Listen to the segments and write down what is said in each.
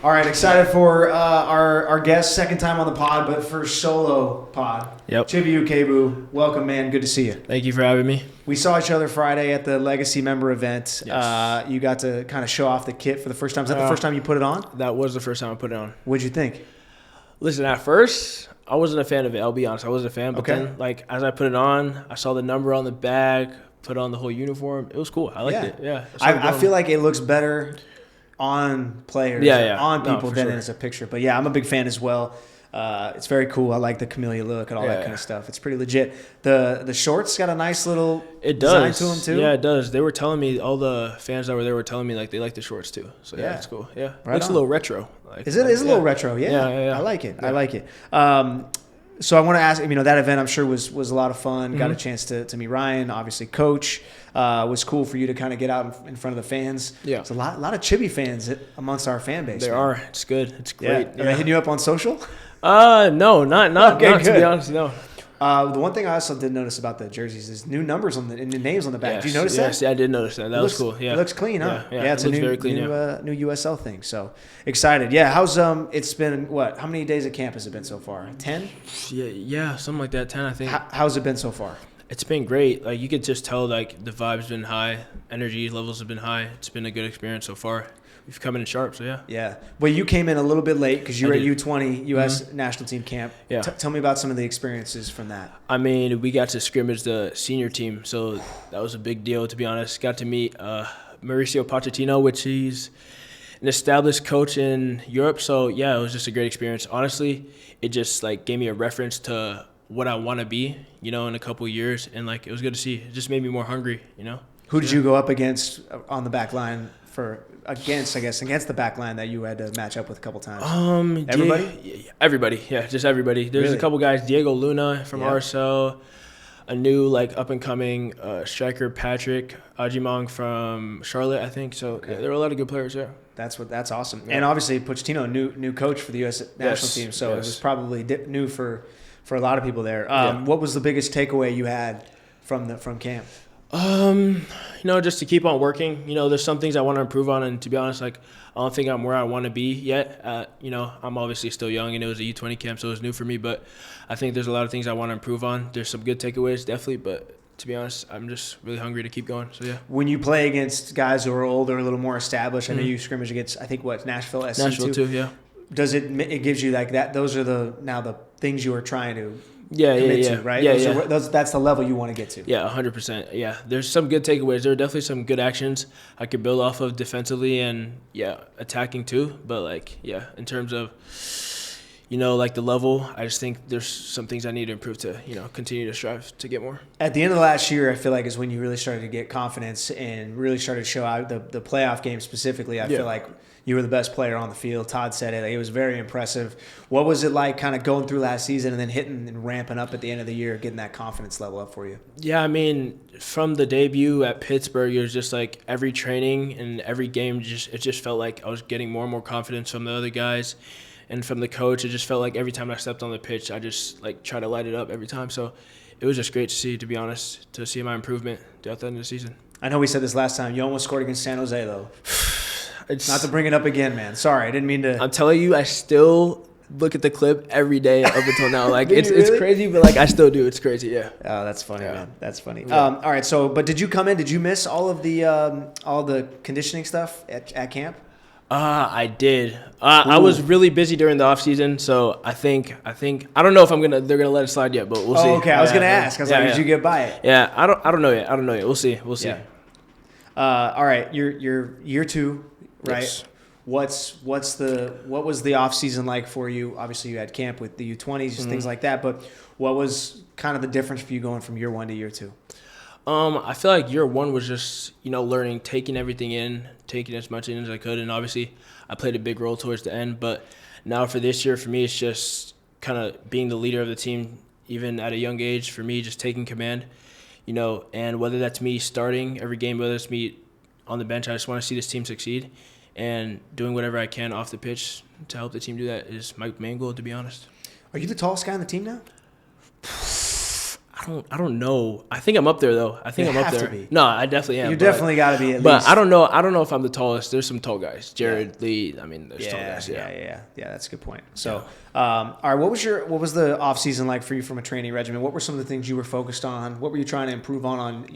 All right, excited for our guest, second time on the pod, but first solo pod. Yep. Chibi Ukaegbu, welcome, man. Good to see you. Thank you for having me. We saw each other Friday at the Legacy member event. Yes. You got to kind of show off the kit for the first time. Is that the first time you put it on? That was the first time I put it on. What'd you think? Listen, at first, I wasn't a fan of it. I'll be honest. I wasn't a fan. But then, like, as I put it on, I saw the number on the bag, put on the whole uniform. It was cool. I liked it. Yeah. I feel like it looks better on players, on people than as a picture. But yeah, I'm a big fan as well. It's very cool. I like the camellia look and all that kind of stuff. It's pretty legit. The shorts got a nice little design to them too. Yeah, it does. They were telling me, all the fans that were there were telling me like they like the shorts too. So yeah, it's cool. Yeah, looks a little retro. Like, Is it? It's a little retro. Yeah. I like it. I like it. So I want to ask, that event I'm sure was a lot of fun. Mm-hmm. Got a chance to meet Ryan, obviously coach. Was cool for you to kind of get out in front of the fans. Yeah. There's a lot of Chibi fans amongst our fan base. There are. It's good. It's great. Yeah. Are they hitting you up on social? No, not to be honest, no. The one thing I also did notice about the jerseys is new numbers and new names on the back. Did you notice that? Yes, I did notice that. That was cool. Yeah. It looks clean, huh? Yeah, it's a very clean, new USL thing. So excited. Yeah. How's it's been what? How many days at camp has it been so far? 10? Yeah, something like that. 10, I think. How's it been so far? It's been great. Like, you could just tell, like, the vibe's been high, energy levels have been high. It's been a good experience so far. We've come in sharp, so yeah. Yeah. Well, you came in a little bit late because you were at U20 U.S. national team camp. Yeah. Tell me about some of the experiences from that. We got to scrimmage the senior team, so that was a big deal, to be honest. Got to meet Mauricio Pochettino, which he's an established coach in Europe. So, yeah, it was just a great experience. Honestly, it just, like, gave me a reference to what I want to be, in a couple of years. And, like, it was good to see. It just made me more hungry, Who did you go up against on the back line against the back line that you had to match up with a couple times? Everybody. Yeah, just everybody. There's a couple guys, Diego Luna from RSL, a new, up-and-coming striker, Patrick Ajimong from Charlotte, I think. So there were a lot of good players there. That's awesome. Yeah. And obviously Pochettino, new coach for the U.S. national team, so it was probably new for a lot of people there. What was the biggest takeaway you had from camp? Just to keep on working. There's some things I want to improve on, and to be honest, I don't think I'm where I want to be yet. I'm obviously still young, and it was a U20 camp, so it was new for me, but I think there's a lot of things I want to improve on. There's some good takeaways, definitely, but to be honest, I'm just really hungry to keep going, so yeah. When you play against guys who are older, a little more established, I know you scrimmage against, I think, Nashville SC2? Nashville too, yeah. Does it gives you like that? Those are the things you are trying to commit to, right? Yeah, that's the level you want to get to. Yeah, 100%. Yeah, there's some good takeaways. There are definitely some good actions I could build off of defensively and attacking too. But in terms of the level, I just think there's some things I need to improve to continue to strive to get more. At the end of the last year, I feel like is when you really started to get confidence and really started to show out the playoff game specifically. I feel like you were the best player on the field. Todd said it. It was very impressive. What was it like kind of going through last season and then hitting and ramping up at the end of the year, getting that confidence level up for you? Yeah, from the debut at Pittsburgh, it was just like every training and every game, it just felt like I was getting more and more confidence from the other guys. And from the coach, it just felt like every time I stepped on the pitch, I just try to light it up every time. So it was just great to see, to be honest, to see my improvement throughout the end of the season. I know we said this last time. You almost scored against San Jose, though. Not to bring it up again, man. Sorry, I didn't mean to. I'm telling you, I still look at the clip every day up until now. It's crazy, but I still do. It's crazy, yeah. Oh, that's funny, man. That's funny. Yeah. All right, but did you come in? Did you miss all of the conditioning stuff at camp? I did. I was really busy during the off season, so I think I don't know if they're gonna let it slide yet, but we'll see. Okay. I was gonna ask. Did you get by it? Yeah, I don't know yet. We'll see. Yeah. All right, you're year 2, right? Yes. What was the off season like for you? Obviously, you had camp with the U20s, things like that. But what was kind of the difference for you going from year 1 to year 2? I feel like year 1 was just, learning, taking everything in, taking as much in as I could. And obviously I played a big role towards the end. But now for this year, for me, it's just kind of being the leader of the team, even at a young age, for me, just taking command, and whether that's me starting every game, whether it's me on the bench, I just want to see this team succeed. And doing whatever I can off the pitch to help the team do that is my main goal, to be honest. Are you the tallest guy on the team now? I I don't know. I think I'm up there though. I think I'm up there. To be. No, I definitely am. You definitely got to be at least. But I don't know. I don't know if I'm the tallest. There's some tall guys. Jared Lee. I mean, there's tall guys. Yeah. That's a good point. So, all right. What was the off season like for you from a training regimen? What were some of the things you were focused on? What were you trying to improve on?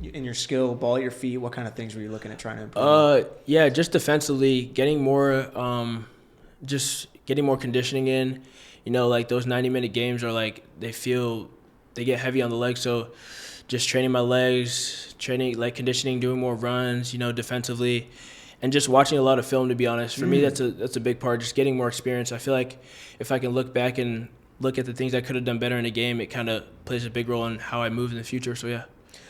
In your skill, ball at your feet. What kind of things were you looking at trying to improve? Just defensively, getting more, just getting more conditioning in. Like those 90-minute games are like they get heavy on the legs. So just training my legs, like conditioning, doing more runs, defensively, and just watching a lot of film, to be honest. For me, that's a big part, just getting more experience. I feel like if I can look back and look at the things I could have done better in a game, it kind of plays a big role in how I move in the future. So, yeah.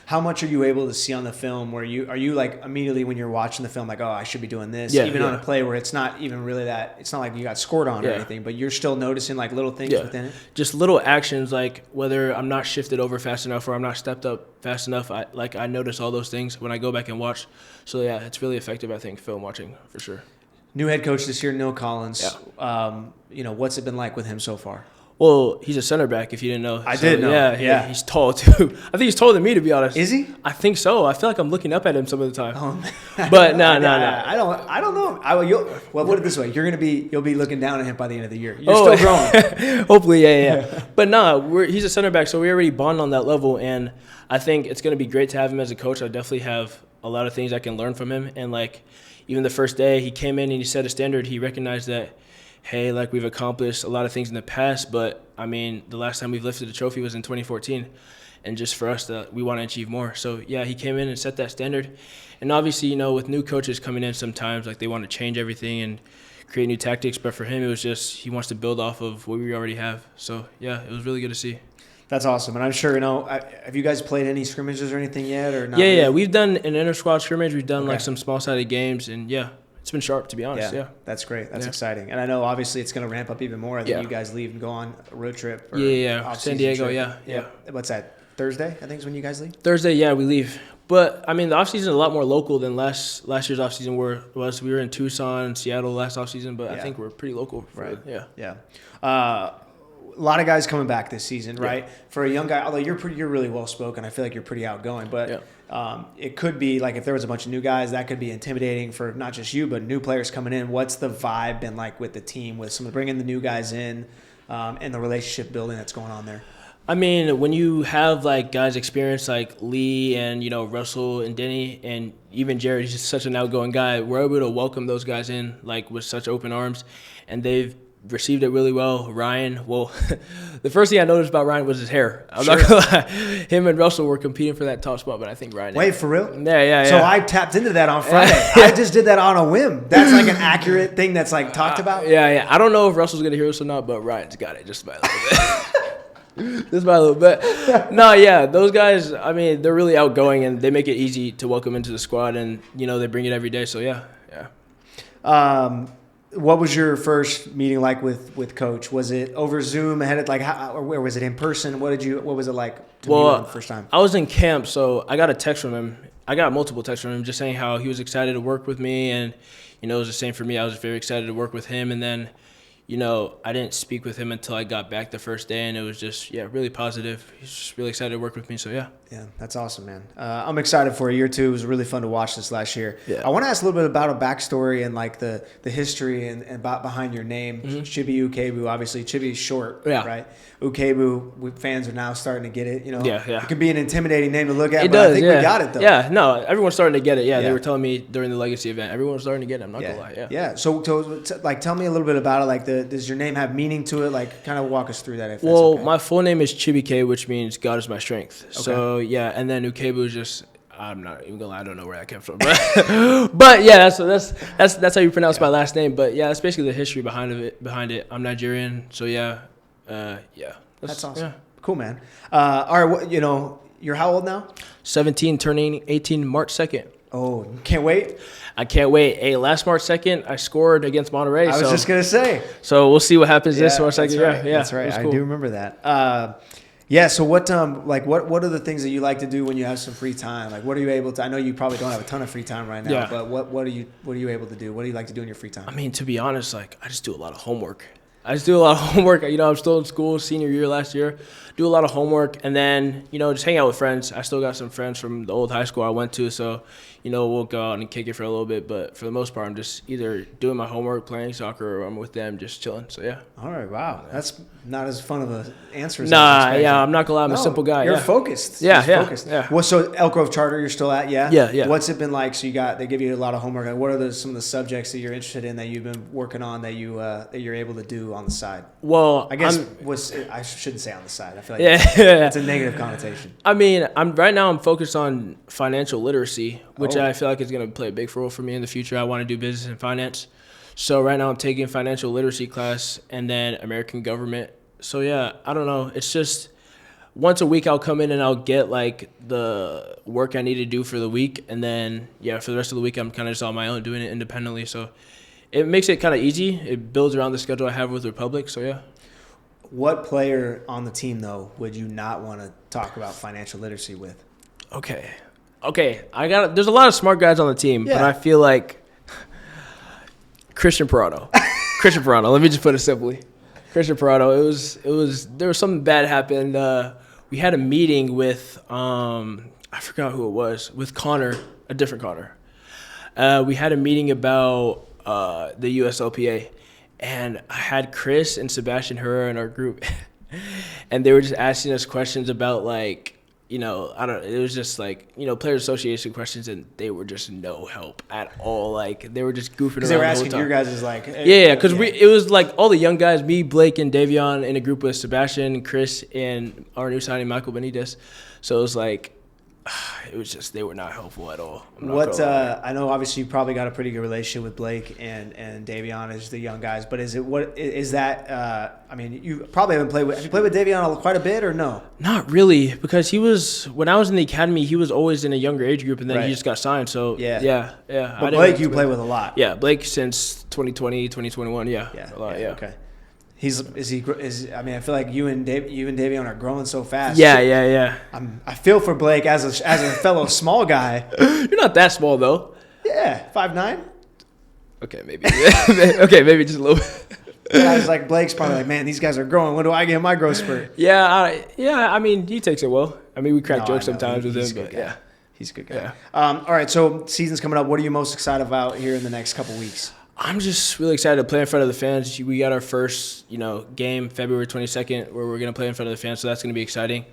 How much are you able to see on the film where are you like immediately when you're watching the film like, oh, I should be doing this, on a play where it's not even really it's not like you got scored on or anything, but you're still noticing like little things within it? Just little actions, like whether I'm not shifted over fast enough or I'm not stepped up fast enough. I notice all those things when I go back and watch. So, yeah, it's really effective, I think, film watching for sure. New head coach this year, Neill Collins. Yeah. What's it been like with him so far? Well, he's a center back, if you didn't know. I did know. Yeah. He's tall, too. I think he's taller than me, to be honest. Is he? I think so. I feel like I'm looking up at him some of the time. Oh, but no. I don't know. Put it this way. You'll be looking down at him by the end of the year. You're still growing. Hopefully, yeah. But he's a center back, so we already bond on that level, and I think it's going to be great to have him as a coach. I definitely have a lot of things I can learn from him, and like even the first day he came in and he set a standard. He recognized that, hey, like we've accomplished a lot of things in the past, but I mean, the last time we've lifted a trophy was in 2014, and just for us that we want to achieve more. So yeah, he came in and set that standard, and obviously, with new coaches coming in, sometimes like they want to change everything and create new tactics, but for him, it was just he wants to build off of what we already have. So yeah, it was really good to see. That's awesome, and I'm sure have you guys played any scrimmages or anything yet, or not? Yeah, we've done an inter-squad scrimmage. We've done like some small-sided games, and yeah. It's been sharp, to be honest. Yeah. That's great. That's exciting. And I know, obviously, it's going to ramp up even more. You guys leave and go on a road trip. Or San Diego, trip. Yeah. What's that? Thursday, I think, is when you guys leave? Thursday, yeah, we leave. But, I mean, the offseason is a lot more local than last year's offseason was. We were in Tucson, Seattle last offseason, but I think we're pretty local. Yeah. A lot of guys coming back this season, right? Yeah. For a young guy, although you're really well spoken, I feel like you're pretty outgoing. But it could be like if there was a bunch of new guys, that could be intimidating for not just you, but new players coming in. What's the vibe been like with the team, with some bringing the new guys in, and the relationship building that's going on there? I mean, when you have like guys experience like Lee and Russell and Denny and even Jared, he's just such an outgoing guy. We're able to welcome those guys in like with such open arms, and they've received it really well. Ryan, the first thing I noticed about Ryan was his hair. I'm not gonna lie. Him and Russell were competing for that top spot, but I think Ryan. Wait, for real? Yeah. So I tapped into that on Friday. I just did that on a whim. That's like an accurate thing that's like talked about. Yeah. I don't know if Russell's gonna hear this or not, but Ryan's got it just by a little bit. Just by a little bit. No, yeah, those guys. I mean, they're really outgoing and they make it easy to welcome into the squad, and they bring it every day. So yeah. What was your first meeting like with Coach? Was it over Zoom ahead of or where was it in person? What was it like to meet him the first time? I was in camp, so I got a text from him. I got multiple texts from him just saying how he was excited to work with me, and it was the same for me. I was very excited to work with him, and then I didn't speak with him until I got back the first day, and it was just really positive. He's just really excited to work with me, so yeah. Yeah, that's awesome, man. I'm excited for a year too. It was really fun to watch this last year. Yeah. I want to ask a little bit about a backstory and like the history and about behind your name. Mm-hmm. Chibi Ukaegbu, obviously. Chibi's short, right? Ukaegbu, fans are now starting to get it. It can be an intimidating name to look at, I think we got it though. Yeah, no, everyone's starting to get it. Yeah, they were telling me during the Legacy event, everyone's starting to get it. I'm not gonna lie. Yeah. So tell me a little bit about it. Like, does your name have meaning to it? Like, kind of walk us through that. My full name is Chibi K, which means God is my strength. Okay. So yeah, and then Ukaegbu is just. I'm not even gonna lie, I don't know where that came from, but yeah, that's how you pronounce my last name. But yeah, that's basically the history behind it. I'm Nigerian, so yeah. That's awesome. Yeah. Cool, man. All right, you're how old now? 17, turning 18 March 2nd. Oh, can't wait. I can't wait. Hey, last March 2nd, I scored against Monterey. I was just gonna say. So we'll see what happens this March 2nd. Right. Yeah, that's right. Cool. I do remember that. So what are the things that you like to do when you have some free time? Like, what are you able to? I know you probably don't have a ton of free time right now, but what are you able to do? What do you like to do in your free time? I mean, to be honest, like I just do a lot of homework. I just do a lot of homework. I'm still in school, senior year last year. Do a lot of homework, and then, just hang out with friends. I still got some friends from the old high school I went to, so, we'll go out and kick it for a little bit. But for the most part, I'm just either doing my homework, playing soccer, or I'm with them just chilling. So, yeah. All right, wow. That's not as fun of an answer as I'm not going to lie. I'm a simple guy. You're focused. Focused. Well, so Elk Grove Charter you're still at, yeah? Yeah. What's it been like? So they give you a lot of homework. What are some of the subjects that you're interested in that you've been working on that you're able to do on the side? Well, I guess I shouldn't say on the side. I feel like it's a negative connotation. I mean, I'm focused on financial literacy, which I feel like is going to play a big role for me in the future. I want to do business and finance. So right now I'm taking financial literacy class and then American government. So yeah, I don't know. It's just once a week I'll come in and I'll get like the work I need to do for the week. And then, for the rest of the week, I'm kind of just on my own doing it independently. So it makes it kind of easy. It builds around the schedule I have with Republic. So yeah. What player on the team, though, would you not want to talk about financial literacy with? Okay. There's a lot of smart guys on the team, but I feel like Christian Parado. Let me just put it simply. Christian Parado. There was something bad happened. We had a meeting with I forgot who it was, with Connor, a different Connor. We had a meeting about the USLPA. And I had Chris and Sebastian Herrera in our group, and they were just asking us questions about it was just Players Association questions, and they were just no help at all. Like they were just goofing around. They were asking your guys' because it was like all the young guys, me, Blake, and Davion in a group with Sebastian, Chris, and our new signing Michael Benitez. So it was like. It was just they were not helpful at all. I know obviously you probably got a pretty good relationship with Blake and Davion as the young guys, but you probably haven't played with. Have you played with Davion quite a bit or no? Not really, because when I was in the academy, he was always in a younger age group, and then he just got signed. So yeah. But Blake, you play with a lot. Yeah, Blake since 2020, 2021. Yeah, a lot. Yeah. Okay. I feel like you and Davion are growing so fast. Yeah. I feel for Blake as a fellow small guy. You're not that small though. Yeah, 5'9". Okay, maybe. Okay, maybe just a little bit. I was like, Blake's probably like, man, these guys are growing. When do I get my growth spurt? Yeah. He takes it well. We crack jokes sometimes with him, but yeah, he's a good guy. Yeah. All right, so season's coming up. What are you most excited about here in the next couple weeks? I'm just really excited to play in front of the fans. We got our first, game February 22nd where we're going to play in front of the fans, so that's going to be exciting.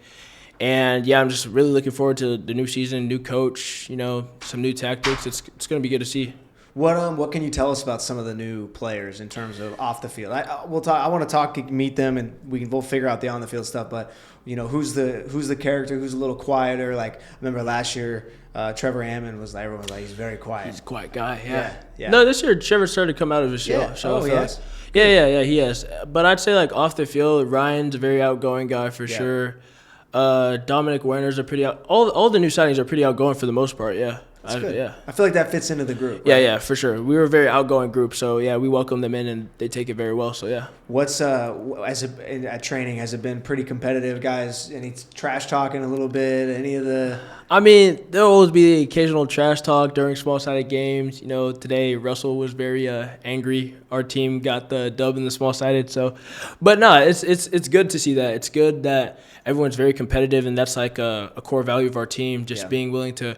And, I'm just really looking forward to the new season, new coach, some new tactics. It's going to be good to see. What can you tell us about some of the new players in terms of off the field? I want to meet them, and we'll figure out the on the field stuff. But who's the character? Who's a little quieter? Like I remember last year, Trevor Hammond everyone was like he's very quiet. He's a quiet guy. Yeah. No, this year Trevor started to come out of his shell. He has. Yeah, he has. But I'd say off the field, Ryan's a very outgoing guy for sure. Dominic Werner's all the new signings are pretty outgoing for the most part. Yeah. That's good. I feel like that fits into the group. Right? Yeah, for sure. We were a very outgoing group, so we welcome them in and they take it very well. So yeah. What's at training? Has it been pretty competitive, guys? Any trash talking a little bit? Any of the? There'll always be the occasional trash talk during small-sided games. Today Russell was very angry. Our team got the dub in the small-sided. So, but no, it's good to see that. It's good that everyone's very competitive, and that's like a core value of our team. Just being willing to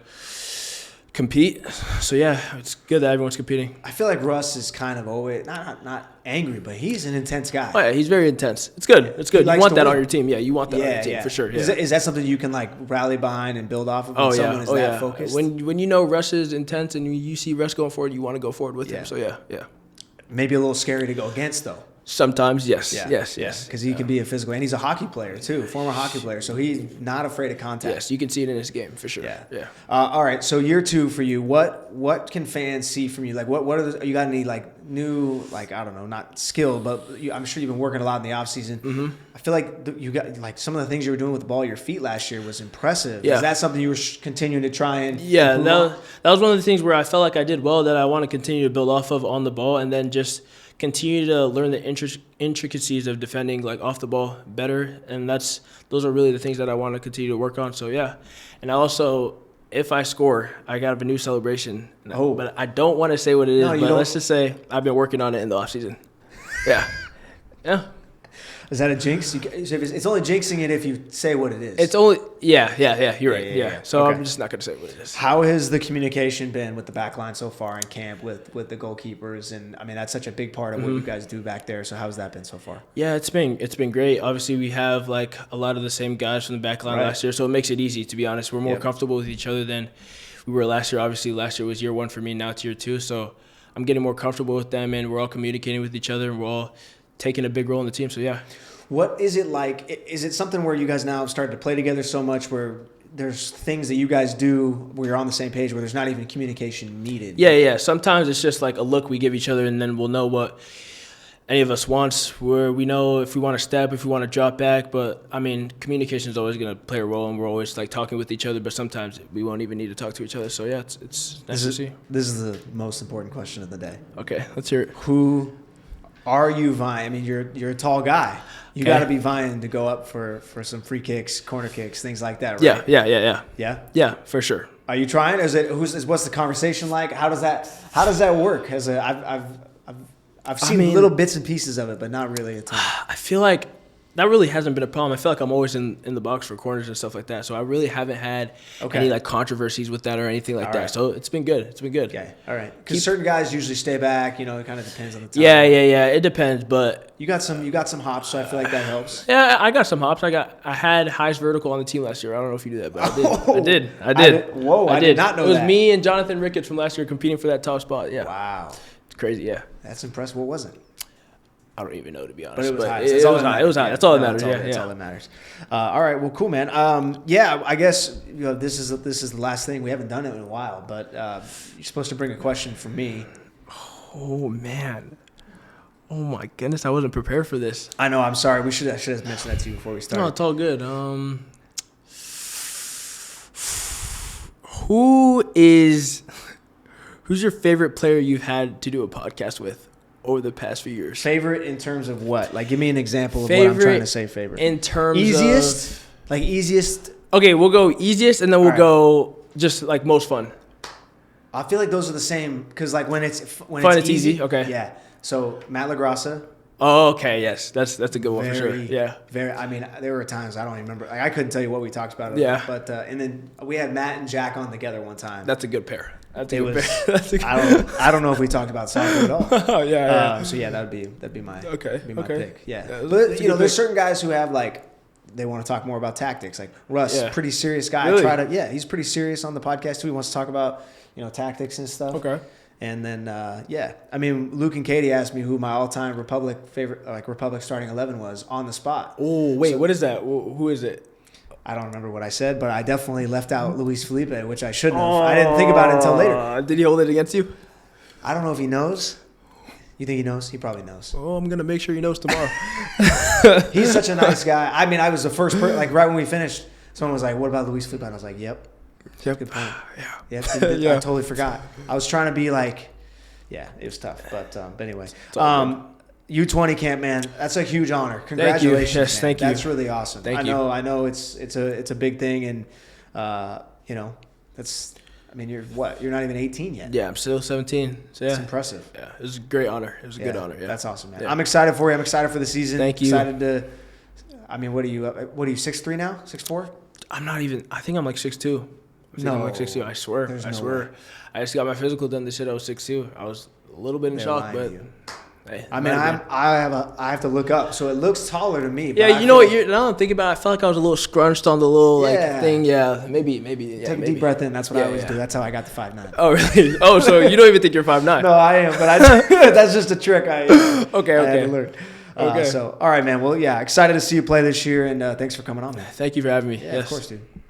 compete. So it's good that everyone's competing. I feel like Russ is kind of always not angry, but he's an intense guy. Oh yeah, he's very intense. It's good. It's good. You want that on your team. Yeah, you want that on your team for sure. Yeah. Is that something you can rally behind and build off of when someone is that focused? When Russ is intense and you see Russ going forward, you want to go forward with him. So yeah. Maybe a little scary to go against though. Sometimes, yes. Because he can be a physical, and he's a hockey player too, former hockey player, so he's not afraid of contact. Yes, you can see it in his game for sure. Yeah. All right, so year 2 for you. What can fans see from you? What are you got any new I don't know, not skill, but I'm sure you've been working a lot in the off season. Mm-hmm. I feel like you got some of the things you were doing with the ball at your feet last year was impressive. Yeah. Is that something you were continuing to try and? Yeah, that was one of the things where I felt like I did well that I want to continue to build off of on the ball, and then just continue to learn the intricacies of defending off the ball better, and those are really the things that I want to continue to work on. So and I also, if I score, I got a new celebration. But I don't want to say what it is. But let's just say I've been working on it in the off season. Yeah. Yeah. Is that a jinx? It's only jinxing it if you say what it is. It's only yeah. You're right. Yeah. So okay. I'm just not gonna say what it is. How has the communication been with the back line so far in camp with the goalkeepers? And I mean that's such a big part of what you guys do back there. So how's that been so far? Yeah, it's been great. Obviously, we have like a lot of the same guys from the back line last year, so it makes it easy. To be honest, we're more comfortable with each other than we were last year. Obviously, last year was year 1 for me. Now it's year 2. So I'm getting more comfortable with them, and we're all communicating with each other, and we're all taking a big role in the team. So yeah. What is it like? Is it something where you guys now have started to play together so much where there's things that you guys do where you're on the same page where there's not even communication needed? Yeah. Sometimes it's just like a look we give each other, and then we'll know what any of us wants, where we know if we want to step, if we want to drop back. But, I mean, communication is always going to play a role, and we're always, like, talking with each other. But sometimes we won't even need to talk to each other. So, yeah, it's nice to see. This is the most important question of the day. Okay, let's hear it. Who are you vying? I mean, you're a tall guy. You got to be vying to go up for some free kicks, corner kicks, things like that, right? Yeah. Yeah? Yeah, for sure. Are you trying? What's the conversation like? How does that work? I've seen little bits and pieces of it, but not really a ton. I feel like that really hasn't been a problem. I feel like I'm always in the box for corners and stuff like that. So I really haven't had any like controversies with that or anything like that. So it's been good. Okay. All right. Because certain guys usually stay back. You know, it kind of depends on the time. Yeah. It depends, but you got some hops, so I feel like that helps. Yeah, I got some hops. I had highest vertical on the team last year. I don't know if you knew that, but I did. I did. I did not know that. It was me and Jonathan Ricketts from last year competing for that top spot. Yeah. Wow. It's crazy. Yeah. That's impressive. What was it? I don't even know, to be honest. But it was high. It was high. That's all that matters. That's all that matters. All right. Well, cool, man. I guess this is the last thing. We haven't done it in a while, but you're supposed to bring a question for me. Oh man. Oh my goodness, I wasn't prepared for this. I know. I'm sorry. I should have mentioned that to you before we started. No, it's all good. Who's your favorite player you've had to do a podcast with over the past few years? Favorite in terms of what? Like, give me an example of what I'm trying to say. Favorite in terms easiest, of easiest. Okay, we'll go easiest, and then we'll go just like most fun. I feel like those are the same because like when it's easy. Okay. Yeah. So Matt LaGrassa. Oh, okay. Yes, that's a good one for sure. Yeah. Very. I mean, there were times I don't even remember. Like, I couldn't tell you what we talked about. Yeah. But and then we had Matt and Jack on together one time. That's a good pair. I don't know if we talked about soccer at all. Oh yeah. So yeah, that'd be my pick. Yeah. But there's certain guys who have like they want to talk more about tactics. Like Russ, pretty serious guy. Really? He's pretty serious on the podcast too. He wants to talk about tactics and stuff. Okay. And then I mean Luke and Katie asked me who my all-time Republic starting 11 was on the spot. Oh wait, what is that? Who is it? I don't remember what I said, but I definitely left out Luis Felipe, which I shouldn't have. I didn't think about it until later. Did he hold it against you? I don't know if he knows. You think he knows? He probably knows. Oh, I'm going to make sure he knows tomorrow. He's such a nice guy. I mean, I was the first person, like right when we finished, someone was like, what about Luis Felipe? And I was like, yep. Good point. Yeah. I totally forgot. I was trying to be like, it was tough. But anyway. U20 camp, man, that's a huge honor. Congratulations, Yes, man. thank you. That's really awesome. Thank you. I know it's a big thing, and that's. I mean, you're what? You're not even 18 yet. Yeah, I'm still 17. So yeah, it's impressive. Yeah, it was a great honor. It was a good honor. Yeah, that's awesome, man. Yeah. I'm excited for you. I'm excited for the season. Thank you. Excited to. I mean, what are you 6'3" now? 6'4"? I'm not even. I think I'm like 6'2". I'm like 6'2". I swear. Way. I just got my physical done. They said I was 6'2". I was a little bit in shock, but. Hey, I mean, I have to look up, so it looks taller to me. Yeah, you know what? Now I'm thinking about it, I felt like I was a little scrunched on the little thing. Yeah, maybe. Take a deep breath in. That's what I always do. That's how I got to 5'9". Oh, really? Oh, so you don't even think you're 5'9"? No, I am, but that's just a trick I had to learn. Okay. So, all right, man. Well, excited to see you play this year, and thanks for coming on, man. Thank you for having me. Yeah, of course, dude.